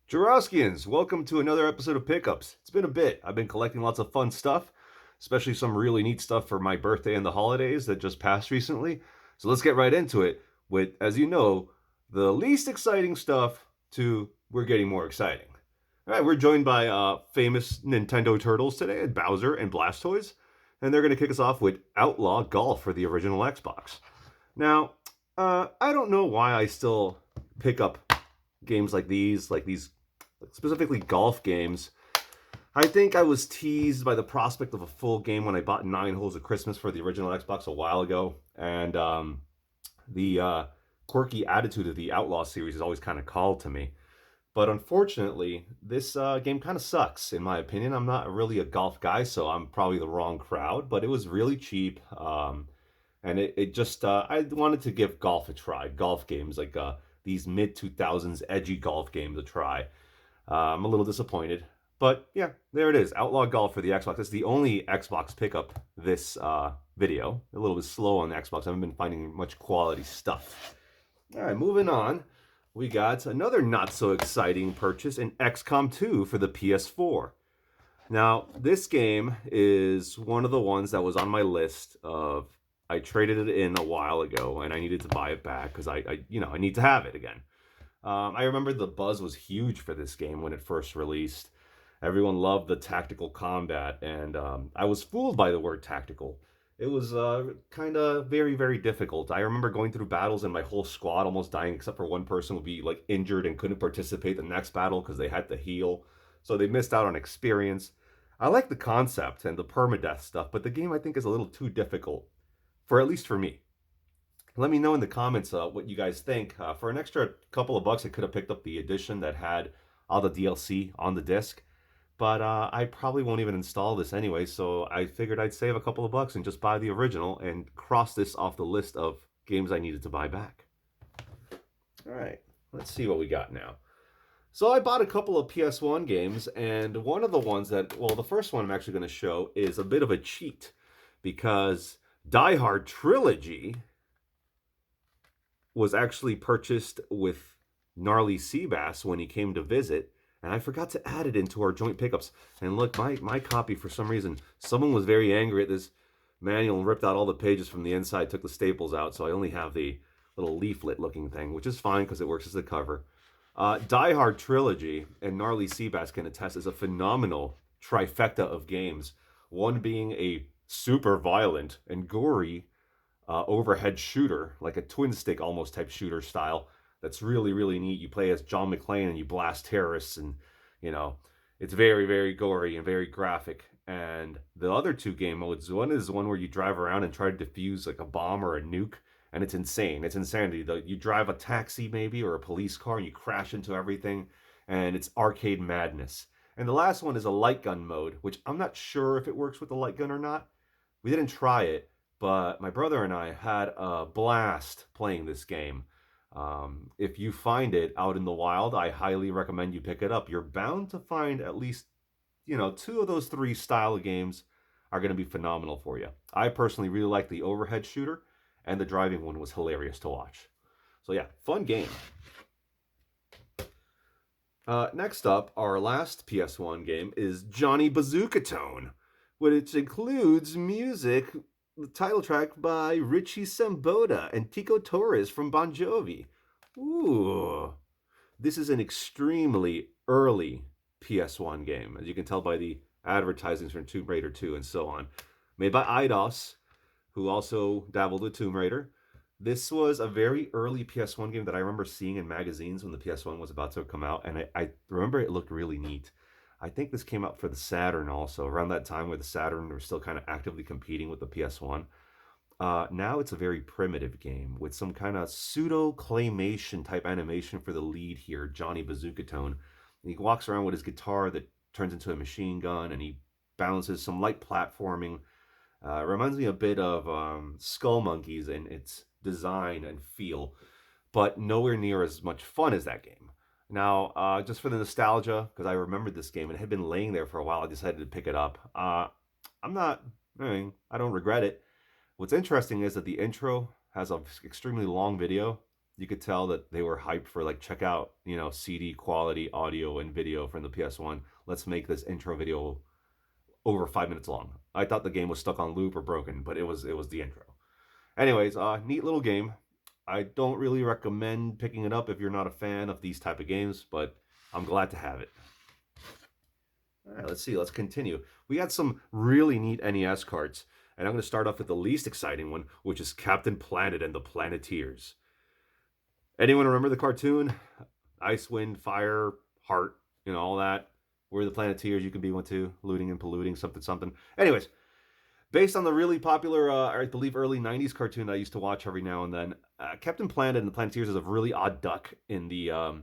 Juraskians, welcome to another episode of Pickups. It's been a bit. I've been collecting lots of fun stuff, especially some really neat stuff for my birthday and the holidays that just passed recently. So let's get right into it with, as you know, the least exciting stuff to we're getting more exciting. All right, we're joined by famous Nintendo Turtles today, Bowser and Blastoise, and they're going to kick us off with Outlaw Golf for the original Xbox. Now, I don't know why I still pick up games like these specifically golf games. I think I was teased by the prospect of a full game when I bought Nine Holes of Christmas for the original Xbox a while ago, and the quirky attitude of the Outlaw series has always kind of called to me. But unfortunately, this game kind of sucks, in my opinion. I'm not really a golf guy, so I'm probably the wrong crowd, but it was really cheap. And it just, I wanted to give golf a try, golf games, like these mid 2000s edgy golf games a try. I'm a little disappointed. But yeah, there it is. Outlaw Golf for the Xbox. It's the only Xbox pickup this video. A little bit slow on the Xbox. I haven't been finding much quality stuff. All right, moving on. We got another not so exciting purchase in XCOM 2 for the PS4. Now, this game is one of the ones that was on my list of I traded it in a while ago and I needed to buy it back because I need to have it again. I remember the buzz was huge for this game when it first released. Everyone loved the tactical combat, and I was fooled by the word tactical. It was kind of very, very difficult. I remember going through battles and my whole squad almost dying, except for one person would be like injured and couldn't participate the next battle because they had to heal. So they missed out on experience. I like the concept and the permadeath stuff, but the game I think is a little too difficult, for at least for me. Let me know in the comments what you guys think. For an extra couple of bucks, I could have picked up the edition that had all the DLC on the disc. But I probably won't even install this anyway, so I figured I'd save a couple of bucks and just buy the original and cross this off the list of games I needed to buy back. All right, let's see what we got now. So I bought a couple of PS1 games, and one of the ones that, well, the first one I'm actually going to show is a bit of a cheat because Hard Trilogy was actually purchased with Gnarly Seabass when he came to visit, and I forgot to add it into our joint pickups. And look, my copy, for some reason, someone was very angry at this manual and ripped out all the pages from the inside, took the staples out, so I only have the little leaflet looking thing, which is fine because it works as a cover. Hard Trilogy, and Gnarly Seabass can attest, is a phenomenal trifecta of games. One being a super violent and gory overhead shooter, like a twin stick almost type shooter style. That's really, really neat. You play as John McClane and you blast terrorists, and you know, it's very, very gory and very graphic. And the other two game modes, one is the one where you drive around and try to defuse like a bomb or a nuke, and it's insane. It's insanity. You drive a taxi maybe or a police car and you crash into everything, and it's arcade madness. And the last one is a light gun mode, which I'm not sure if it works with the light gun or not. We didn't try it, but my brother and I had a blast playing this game. If you find it out in the wild, I highly recommend you pick it up. You're bound to find at least, two of those three style of games are going to be phenomenal for you. I personally really like the overhead shooter, and the driving one was hilarious to watch. So yeah, fun game. Next up, our last PS1 game is Johnny Bazooka Tone, which includes music, the title track by Richie Sambora and Tico Torres from Bon Jovi. Ooh. This is an extremely early PS1 game, as you can tell by the advertisements from Tomb Raider 2 and so on. Made by Eidos, who also dabbled with Tomb Raider. This was a very early PS1 game that I remember seeing in magazines when the PS1 was about to come out, and I remember it looked really neat. I think this came out for the Saturn also, around that time where the Saturn was still kind of actively competing with the PS1. Now it's a very primitive game with some kind of pseudo claymation type animation for the lead here, Johnny Bazooka Tone. And he walks around with his guitar that turns into a machine gun, and he balances some light platforming. It reminds me a bit of Skull Monkeys in its design and feel, but nowhere near as much fun as that game. Now, just for the nostalgia, because I remembered this game and it had been laying there for a while, I decided to pick it up. I'm not, I don't regret it. What's interesting is that the intro has an extremely long video, You could tell that they were hyped for like, check out, you know, CD quality audio and video from the PS1. Let's make this intro video over 5 minutes long. I thought the game was stuck on loop or broken, but it was the intro. Anyways, neat little game. I don't really recommend picking it up if you're not a fan of these type of games, but I'm glad to have it. All right, let's see. Let's continue. We got some really neat NES cards, and I'm going to start off with the least exciting one, which is Captain Planet and the Planeteers. Anyone remember the cartoon? Ice, wind, fire, heart, you know, all that. We're the Planeteers. You can be one too. Looting and polluting, something, something. Anyways, based on the really popular, I believe, early 90s cartoon that I used to watch every now and then, Captain Planet and the Planeteers is a really odd duck in the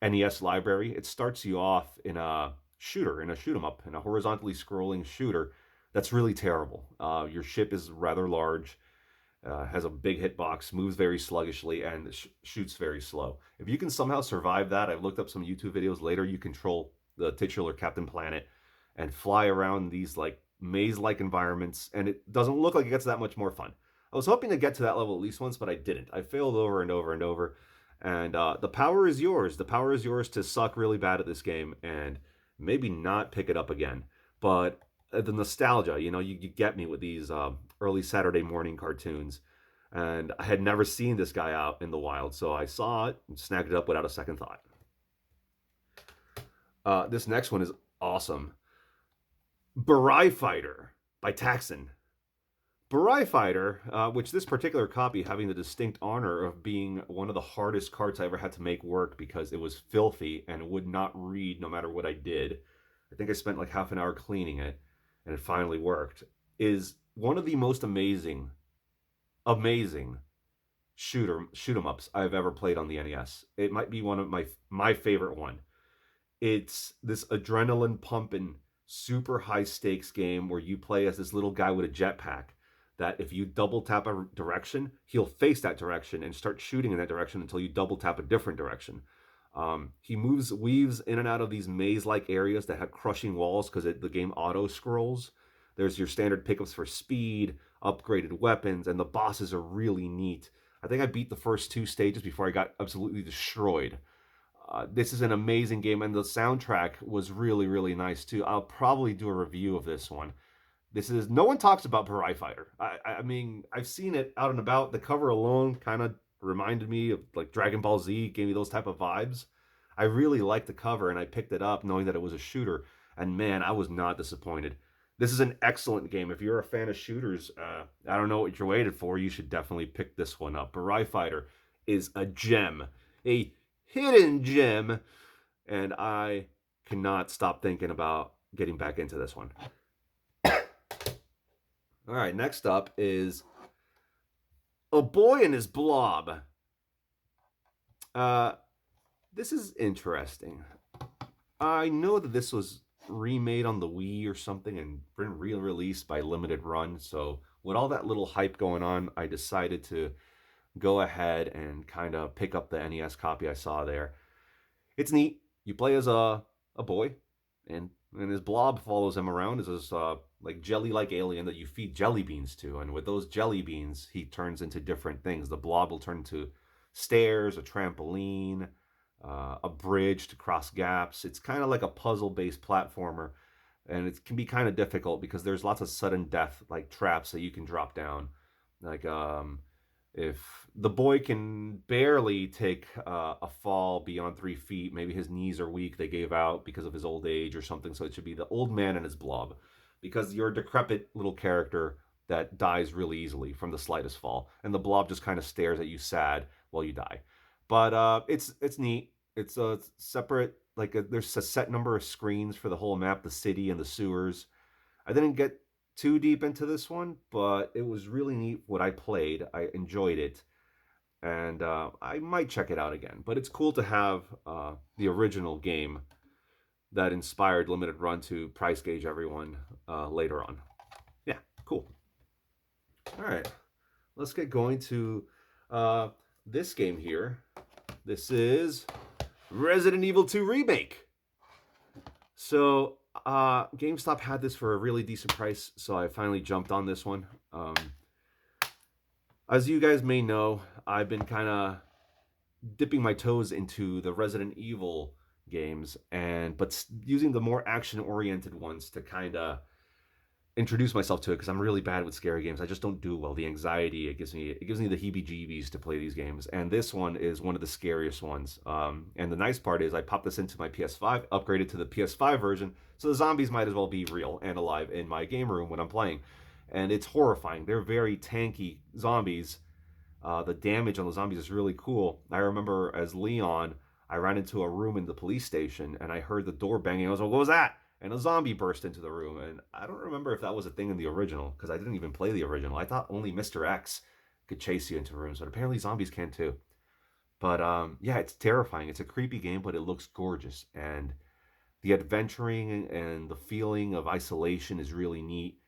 NES library. It starts you off in a shooter, in a shoot 'em up, in a horizontally scrolling shooter that's really terrible. Your ship is rather large, has a big hitbox, moves very sluggishly, and shoots very slow. If you can somehow survive that, I've looked up some YouTube videos later, you control the titular Captain Planet and fly around these like maze-like environments, and it doesn't look like it gets that much more fun. I was hoping to get to that level at least once, but I didn't. I failed over and over and over. And the power is yours. The power is yours to suck really bad at this game and maybe not pick it up again. But the nostalgia, you know, you get me with these early Saturday morning cartoons. And I had never seen this guy out in the wild, so I saw it and snagged it up without a second thought. This next one is awesome. Burai Fighter by Taxon. Burai Fighter, which this particular copy having the distinct honor of being one of the hardest cards I ever had to make work because it was filthy and would not read no matter what I did. I think I spent like half an hour cleaning it, and it finally worked. Is one of the most amazing shoot 'em ups I've ever played on the NES. It might be one of my favorite one. It's this adrenaline pumping, super high stakes game where you play as this little guy with a jetpack that if you double tap a direction, he'll face that direction and start shooting in that direction until you double tap a different direction. He weaves in and out of these maze-like areas that have crushing walls because the game auto scrolls. There's your standard pickups for speed, upgraded weapons, and the bosses are really neat. I think I beat the first 2 stages before I got absolutely destroyed. This is an amazing game, and the soundtrack was really, really nice too. I'll probably do a review of this one. No one talks about Burai Fighter. I mean, I've seen it out and about. The cover alone kind of reminded me of like Dragon Ball Z, gave me those type of vibes. I really liked the cover, and I picked it up knowing that it was a shooter, and man, I was not disappointed. This is an excellent game. If you're a fan of shooters, I don't know what you're waiting for. You should definitely pick this one up. Burai Fighter is a gem, a hidden gem, and I cannot stop thinking about getting back into this one. All right, next up is A Boy and His Blob. This is interesting. I know that this was remade on the Wii or something and been re-released by Limited Run, so with all that little hype going on, I decided to go ahead and kind of pick up the NES copy I saw there. It's neat. You play as a boy, and his blob follows him around as this like jelly-like alien that you feed jelly beans to, and with those jelly beans, he turns into different things. The blob will turn into stairs, a trampoline, a bridge to cross gaps. It's kind of like a puzzle-based platformer, and it can be kind of difficult because there's lots of sudden death, like traps that you can drop down. Like if the boy can barely take a fall beyond 3 feet, maybe his knees are weak, they gave out because of his old age or something, so it should be the old man and his blob. Because you're a decrepit little character that dies really easily from the slightest fall, and the blob just kind of stares at you sad while you die. But it's neat. It's a separate, there's a set number of screens for the whole map, the city and the sewers. I didn't get too deep into this one, but it was really neat what I played. I enjoyed it, and I might check it out again. But it's cool to have the original game that inspired Limited Run to price gauge everyone later on. Yeah, cool. All right, let's get going to this game here. This is Resident Evil 2 Remake. So GameStop had this for a really decent price, so I finally jumped on this one. As you guys may know, I've been kind of dipping my toes into the Resident Evil games, and but using the more action oriented ones to kind of introduce myself to it, because I'm really bad with scary games. I just don't do well. The anxiety it gives me the heebie-jeebies to play these games, and this one is one of the scariest ones. And the nice part is I popped this into my PS5, upgraded to the PS5 version, so the zombies might as well be real and alive in my game room when I'm playing, and it's horrifying. They're very tanky zombies. The damage on the zombies is really cool. I remember as Leon, I ran into a room in the police station and I heard the door banging. I was like, "What was that?" And a zombie burst into the room. And I don't remember if that was a thing in the original, because I didn't even play the original. I thought only Mr. X could chase you into rooms, but apparently zombies can too. But yeah, it's terrifying. It's a creepy game, but it looks gorgeous. And the adventuring and the feeling of isolation is really neat.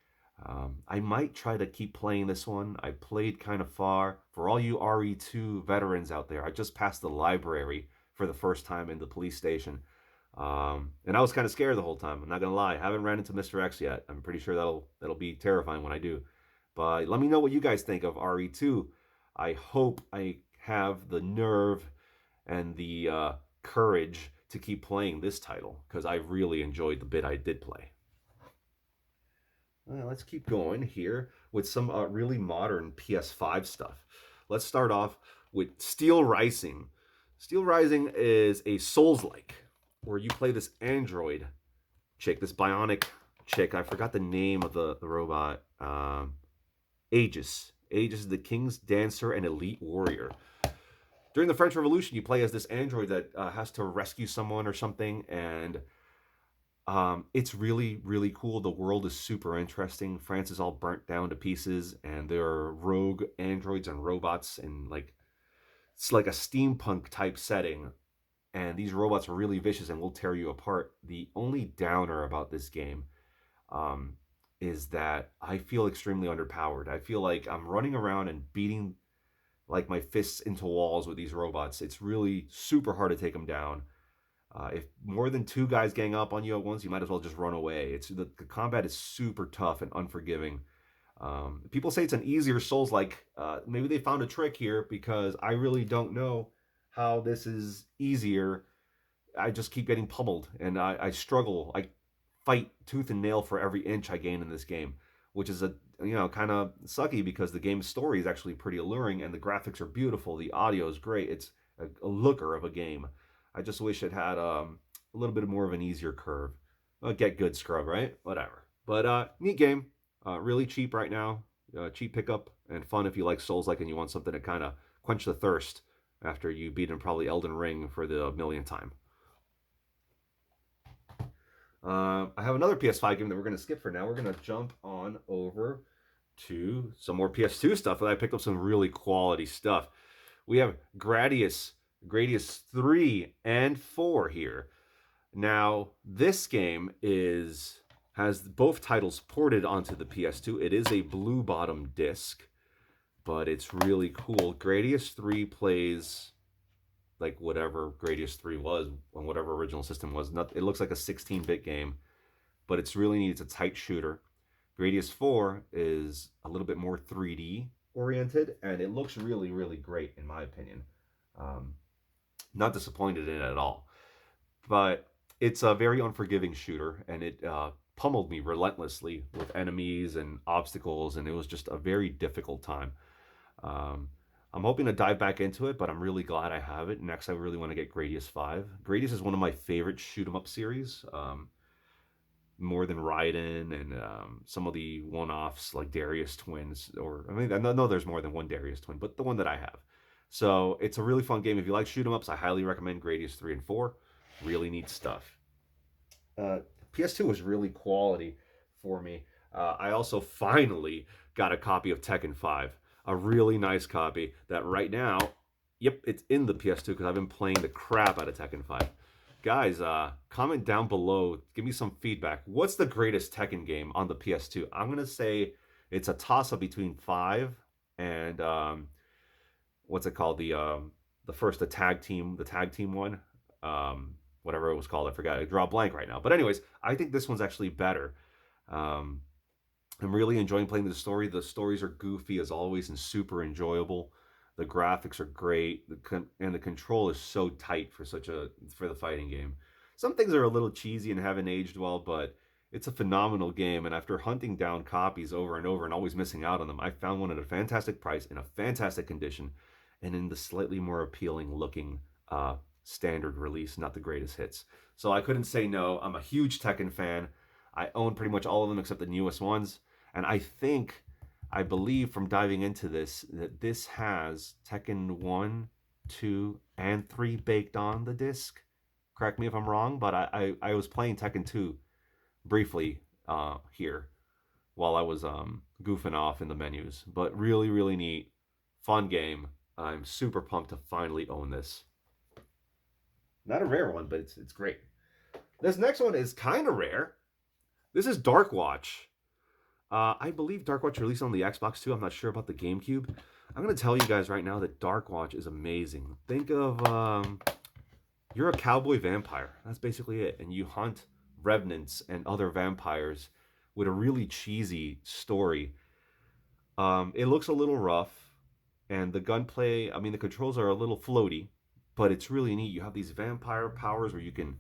I might try to keep playing this one. I played kind of far. For all you RE2 veterans out there, I just passed the library for the first time in the police station. And I was kind of scared the whole time. I'm not gonna lie. I haven't ran into Mr. X yet. I'm pretty sure that'll be terrifying when I do. But let me know what you guys think of RE2. I hope I have the nerve and the courage to keep playing this title, because I really enjoyed the bit I did play. Well, let's keep going here with some really modern PS5 stuff. Let's start off with Steel Rising. Steel Rising is a Souls-like, where you play this android chick, this bionic chick. I forgot the name of the robot. Aegis. Aegis is the king's dancer and elite warrior. During the French Revolution, you play as this android that has to rescue someone or something, and it's really, really cool. The world is super interesting. France is all burnt down to pieces, and there are rogue androids and robots, and like it's like a steampunk type setting. And these robots are really vicious and will tear you apart. The only downer about this game um, is that I feel extremely underpowered. I feel like I'm running around and beating like my fists into walls with these robots. It's really super hard to take them down. If more than two guys gang up on you at once, you might as well just run away. The combat is super tough and unforgiving. People say it's an easier Souls like. Maybe they found a trick here, because I really don't know how this is easier. I just keep getting pummeled, and I struggle. I fight tooth and nail for every inch I gain in this game, which is kind of sucky, because the game's story is actually pretty alluring and the graphics are beautiful. The audio is great. It's a looker of a game. I just wish it had a little bit more of an easier curve. Get good, scrub, right? Whatever. But neat game. Really cheap right now. Cheap pickup and fun if you like Souls like and you want something to kind of quench the thirst after you beat in probably Elden Ring for the millionth time. I have another PS5 game that we're going to skip for now. We're going to jump on over to some more PS2 stuff, and I picked up some really quality stuff. We have Gradius 3 and 4 here. Now, this game has both titles ported onto the PS2. It is a blue bottom disc, but it's really cool. Gradius 3 plays like whatever Gradius 3 was on whatever original system was. It looks like a 16-bit game, but it's really neat. It's a tight shooter. Gradius 4 is a little bit more 3D oriented, and it looks really, really great in my opinion. Not disappointed in it at all. But it's a very unforgiving shooter, and it pummeled me relentlessly with enemies and obstacles, and it was just a very difficult time. I'm hoping to dive back into it, but I'm really glad I have it. Next, I really want to get Gradius 5. Gradius is one of my favorite shoot 'em up series, more than Raiden and some of the one-offs like Darius Twins. Or I mean, I know there's more than one Darius Twin, but the one that I have. So it's a really fun game. If you like shoot 'em ups, I highly recommend Gradius 3 and 4. Really neat stuff. PS2 was really quality for me. I also finally got a copy of Tekken 5. A really nice copy that right now, yep, it's in the PS2 because I've been playing the crap out of Tekken 5. Guys, comment down below. Give me some feedback. What's the greatest Tekken game on the PS2? I'm going to say it's a toss-up between 5 and what's it called? The tag team one. Whatever it was called. I forgot. I draw a blank right now. But anyways, I think this one's actually better. I'm really enjoying playing the story. The stories are goofy as always and super enjoyable. The graphics are great, and the control is so tight for the fighting game. Some things are a little cheesy and haven't aged well, but it's a phenomenal game. And after hunting down copies over and over and always missing out on them, I found one at a fantastic price in a fantastic condition, and in the slightly more appealing looking standard release, not the greatest hits. So I couldn't say no. I'm a huge Tekken fan. I own pretty much all of them except the newest ones, and I believe from diving into this that this has Tekken 1, 2, and 3 baked on the disc. Correct me if I'm wrong, but I was playing Tekken 2 briefly here while I was goofing off in the menus. But really, really neat, fun game. I'm super pumped to finally own this. Not a rare one, but it's great. This next one is kind of rare. This is Darkwatch. I believe Darkwatch released on the Xbox too. I'm not sure about the GameCube. I'm going to tell you guys right now that Darkwatch is amazing. Think of you're a cowboy vampire. That's basically it. And you hunt revenants and other vampires with a really cheesy story. It looks a little rough, and the gunplay, I mean, the controls are a little floaty, but it's really neat. You have these vampire powers where you can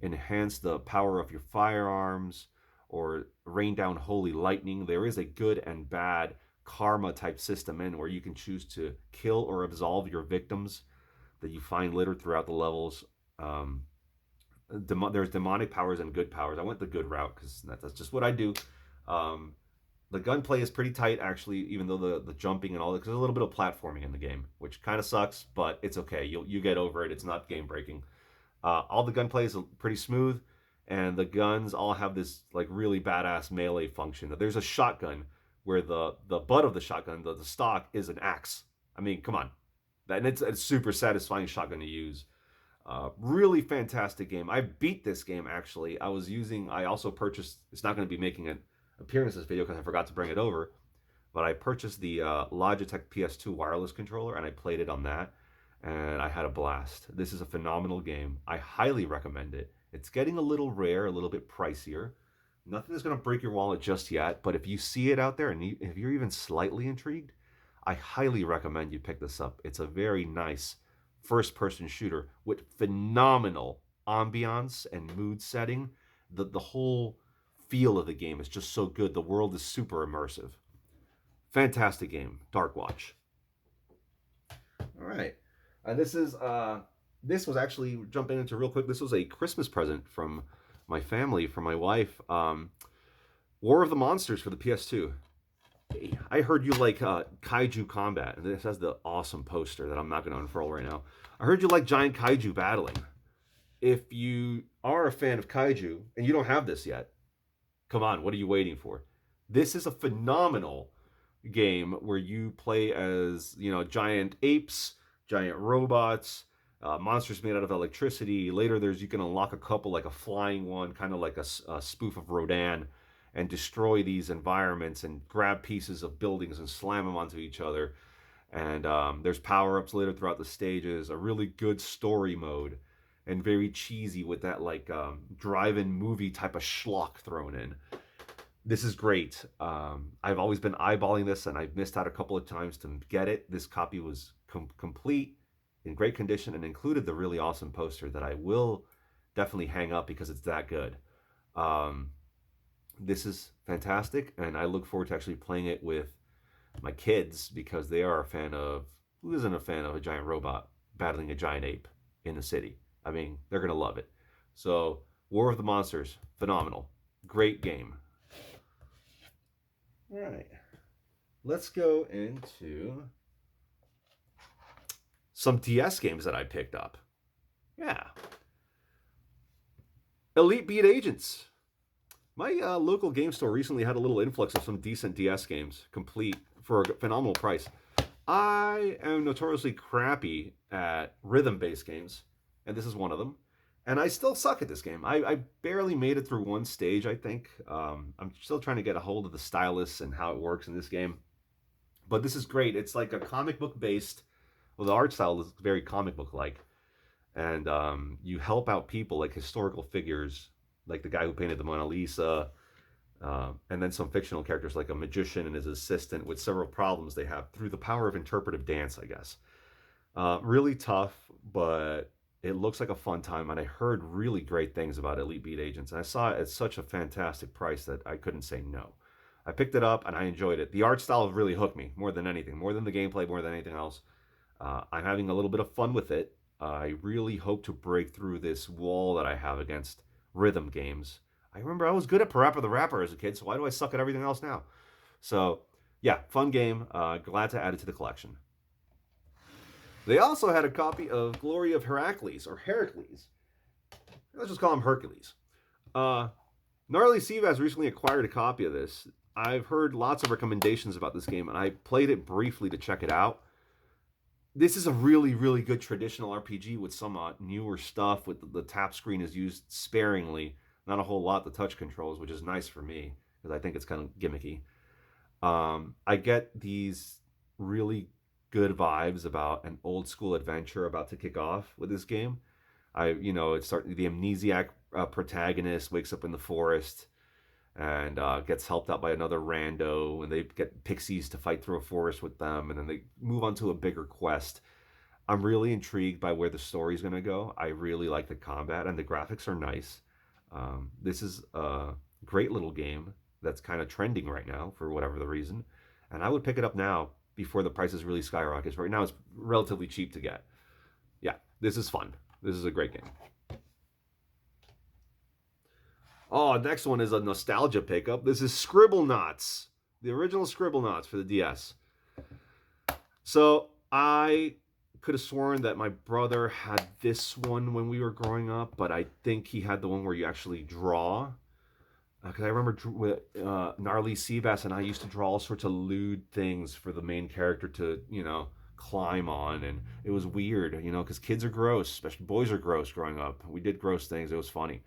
enhance the power of your firearms or rain down holy lightning. There is a good and bad karma type system in where you can choose to kill or absolve your victims that you find littered throughout the levels. There's demonic powers and good powers. I went the good route because that's just what I do. The gunplay is pretty tight, actually, even though the jumping and all that, because there's a little bit of platforming in the game, which kind of sucks, but it's okay. You get over it. It's not game breaking. All the gunplay is pretty smooth, and the guns all have this like really badass melee function. There's a shotgun where the butt of the shotgun, the stock, is an axe. I mean, come on, and it's a super satisfying shotgun to use. Really fantastic game. I beat this game actually. I also purchased. It's not going to be making an appearance in this video because I forgot to bring it over, but I purchased the Logitech PS2 wireless controller and I played it on that, and I had a blast. This is a phenomenal game. I highly recommend it. It's getting a little rare, a little bit pricier. Nothing is going to break your wallet just yet, but if you see it out there and if you're even slightly intrigued, I highly recommend you pick this up. It's a very nice first-person shooter with phenomenal ambiance and mood setting. The whole feel of the game is just so good. The world is super immersive. Fantastic game, Darkwatch. All right, this was actually, jumping into real quick, this was a Christmas present from my family, from my wife. War of the Monsters for the PS2. I heard you like kaiju combat, and this has the awesome poster that I'm not going to unfurl right now. I heard you like giant kaiju battling. If you are a fan of kaiju and you don't have this yet, come on, what are you waiting for? This is a phenomenal game where you play as, giant apes, giant robots, monsters made out of electricity. Later, you can unlock a couple, like a flying one, kind of like a spoof of Rodan, and destroy these environments and grab pieces of buildings and slam them onto each other. And there's power-ups later throughout the stages, a really good story mode, and very cheesy with that like drive-in movie type of schlock thrown in. This is great. I've always been eyeballing this, and I've missed out a couple of times to get it. This copy was complete, in great condition, and included the really awesome poster that I will definitely hang up because it's that good. This is fantastic, and I look forward to actually playing it with my kids because they are a fan of, who isn't a fan of a giant robot battling a giant ape in the city? I mean, they're going to love it. So, War of the Monsters, phenomenal. Great game. All right. Let's go into some DS games that I picked up. Yeah. Elite Beat Agents. My local game store recently had a little influx of some decent DS games, complete for a phenomenal price. I am notoriously crappy at rhythm-based games, and this is one of them. And I still suck at this game. I barely made it through one stage, I think. I'm still trying to get a hold of the stylus and how it works in this game. But this is great. It's like a comic book based, well, the art style is very comic book like. And you help out people like historical figures, like the guy who painted the Mona Lisa, And then some fictional characters like a magician and his assistant with several problems they have through the power of interpretive dance, I guess. Really tough, but it looks like a fun time. And I heard really great things about Elite Beat Agents. And I saw it at such a fantastic price that I couldn't say no. I picked it up and I enjoyed it. The art style really hooked me more than anything, more than the gameplay, more than anything else. I'm having a little bit of fun with it. I really hope to break through this wall that I have against rhythm games. I remember I was good at Parappa the Rapper as a kid, so why do I suck at everything else now? So, yeah, fun game. Glad to add it to the collection. They also had a copy of Glory of Heracles, or Heracles. Let's just call him Hercules. Gnarly Seabass recently acquired a copy of this. I've heard lots of recommendations about this game, and I played it briefly to check it out. This is a really, really good traditional RPG with some newer stuff. With the tap screen is used sparingly, not a whole lot. The touch controls, which is nice for me because I think it's kind of gimmicky. I get these really good vibes about an old school adventure about to kick off with this game. It's starting. The amnesiac protagonist wakes up in the forest and gets helped out by another rando, and they get pixies to fight through a forest with them, and then they move on to a bigger quest. I'm really intrigued by where the story's going to go. I really like the combat, and the graphics are nice. This is a great little game that's kind of trending right now for whatever the reason, and I would pick it up now before the prices really skyrocket. Right now, it's relatively cheap to get. Yeah, this is fun. This is a great game. Oh, next one is a nostalgia pickup. This is Scribble Knots, the original Scribble Knots for the DS. So I could have sworn that my brother had this one when we were growing up, but I think he had the one where you actually draw. Because I remember with Gnarly Seabass and I used to draw all sorts of lewd things for the main character to, climb on. And it was weird, because kids are gross, especially boys are gross growing up. We did gross things. It was funny.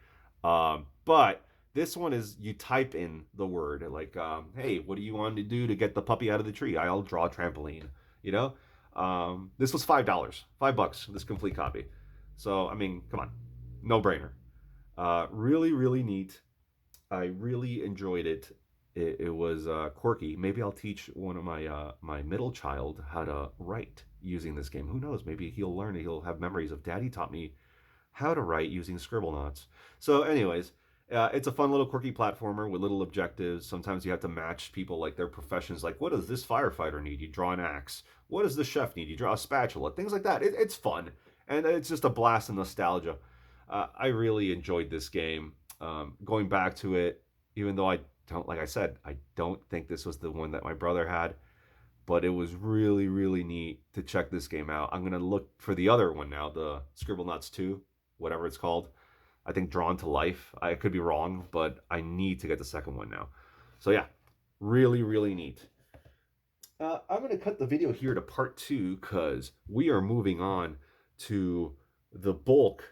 But this one is you type in the word like, hey, what do you want to do to get the puppy out of the tree? I'll draw a trampoline, This was $5, $5, this complete copy. So, I mean, come on, no brainer. Really, really neat. I really enjoyed it. It was quirky. Maybe I'll teach one of my middle child how to write using this game. Who knows? Maybe he'll learn. He'll have memories of Daddy taught me how to write using Scribble Knots. So, anyways, it's a fun little quirky platformer with little objectives. Sometimes you have to match people like their professions. Like, what does this firefighter need? You draw an axe. What does the chef need? You draw a spatula. Things like that. It's fun, and it's just a blast of nostalgia. I really enjoyed this game. Going back to it, even though I don't, like I said, I don't think this was the one that my brother had, but it was really, really neat to check this game out. I'm going to look for the other one now, the Scribble Knots 2, whatever it's called. I think Drawn to Life. I could be wrong, but I need to get the second one now. So yeah, really, really neat. I'm going to cut the video here to part 2 because we are moving on to the bulk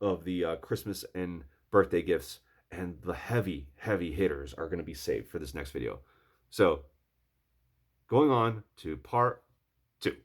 of the Christmas and birthday gifts, and the heavy hitters are going to be saved for this next video. So going on to part 2.